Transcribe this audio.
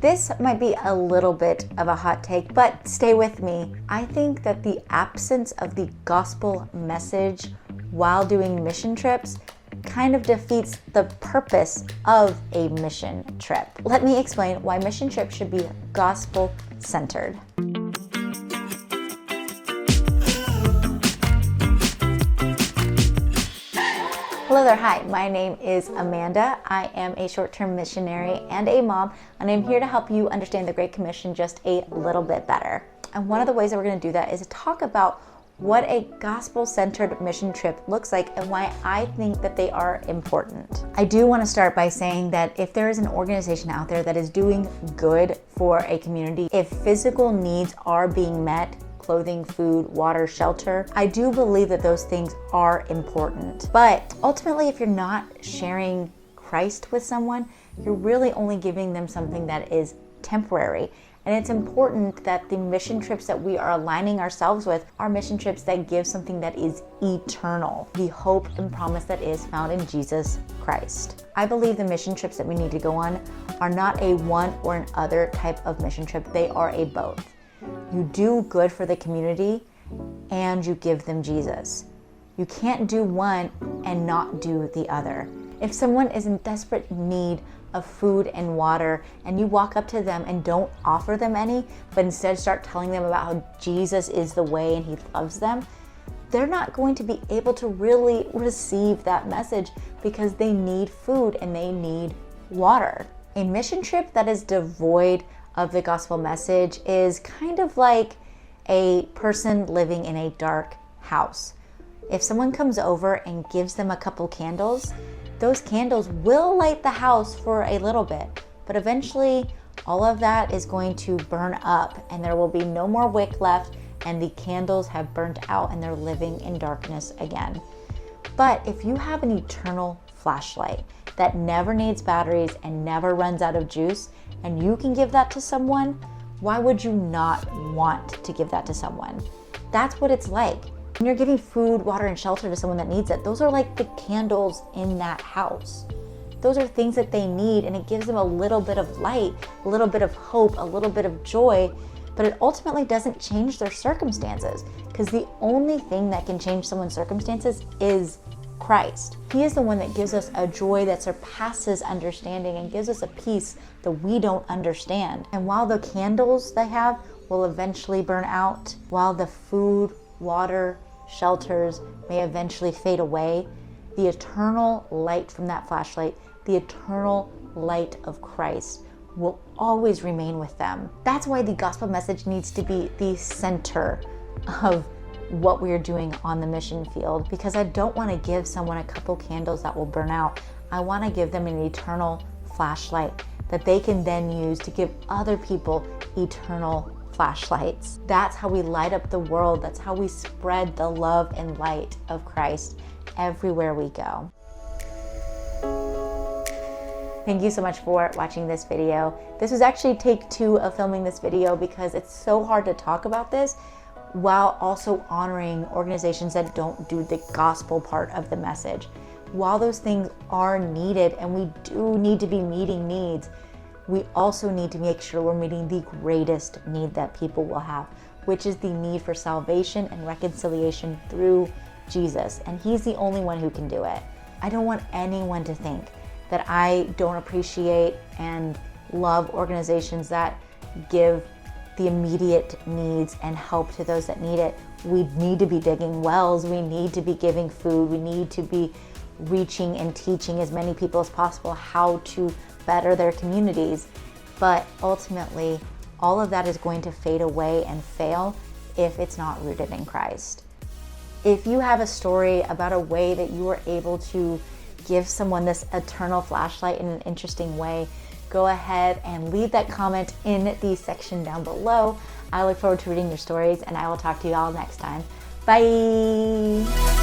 This might be a little bit of a hot take, but stay with me. I think that the absence of the gospel message while doing mission trips kind of defeats the purpose of a mission trip. Let me explain why mission trips should be gospel-centered. Hello there, hi, my name is Amanda. I am a short-term missionary and a mom, and I'm here to help you understand the Great Commission just a little bit better. And one of the ways that we're going to do that is to talk about what a gospel-centered mission trip looks like and why I think that they are important. I do want to start by saying that if there is an organization out there that is doing good for a community, if physical needs are being met, clothing, food, water, shelter, I do believe that those things are important. But ultimately, if you're not sharing Christ with someone, you're really only giving them something that is temporary. And it's important that the mission trips that we are aligning ourselves with are mission trips that give something that is eternal, the hope and promise that is found in Jesus Christ. I believe the mission trips that we need to go on are not a one or an other type of mission trip. They are a both. You do good for the community and you give them Jesus. You can't do one and not do the other. If someone is in desperate need of food and water and you walk up to them and don't offer them any, but instead start telling them about how Jesus is the way and he loves them, they're not going to be able to really receive that message because they need food and they need water. A mission trip that is devoid of the gospel message is kind of like a person living in a dark house. If someone comes over and gives them a couple candles, those candles will light the house for a little bit, but eventually all of that is going to burn up and there will be no more wick left and the candles have burnt out and they're living in darkness again. But if you have an eternal flashlight that never needs batteries and never runs out of juice, and you can give that to someone, why would you not want to give that to someone? That's what it's like. When you're giving food, water, and shelter to someone that needs it, those are like the candles in that house. Those are things that they need, and it gives them a little bit of light, a little bit of hope, a little bit of joy, but it ultimately doesn't change their circumstances, because the only thing that can change someone's circumstances is Christ. He is the one that gives us a joy that surpasses understanding and gives us a peace that we don't understand. And while the candles they have will eventually burn out, while the food, water, shelters may eventually fade away, the eternal light from that flashlight, the eternal light of Christ will always remain with them. That's why the gospel message needs to be the center of what we're doing on the mission field, because I don't want to give someone a couple candles that will burn out. I want to give them an eternal flashlight that they can then use to give other people eternal flashlights. That's how we light up the world. That's how we spread the love and light of Christ everywhere we go. Thank you so much for watching this video. This was actually take 2 of filming this video because it's so hard to talk about this while also honoring organizations that don't do the gospel part of the message. While those things are needed and we do need to be meeting needs, we also need to make sure we're meeting the greatest need that people will have, which is the need for salvation and reconciliation through Jesus. And he's the only one who can do it. I don't want anyone to think that I don't appreciate and love organizations that give the immediate needs and help to those that need it. We need to be digging wells. We need to be giving food. We need to be reaching and teaching as many people as possible how to better their communities. But ultimately, all of that is going to fade away and fail if it's not rooted in Christ. If you have a story about a way that you were able to give someone this eternal flashlight in an interesting way, go ahead and leave that comment in the section down below. I look forward to reading your stories, and I will talk to you all next time. Bye.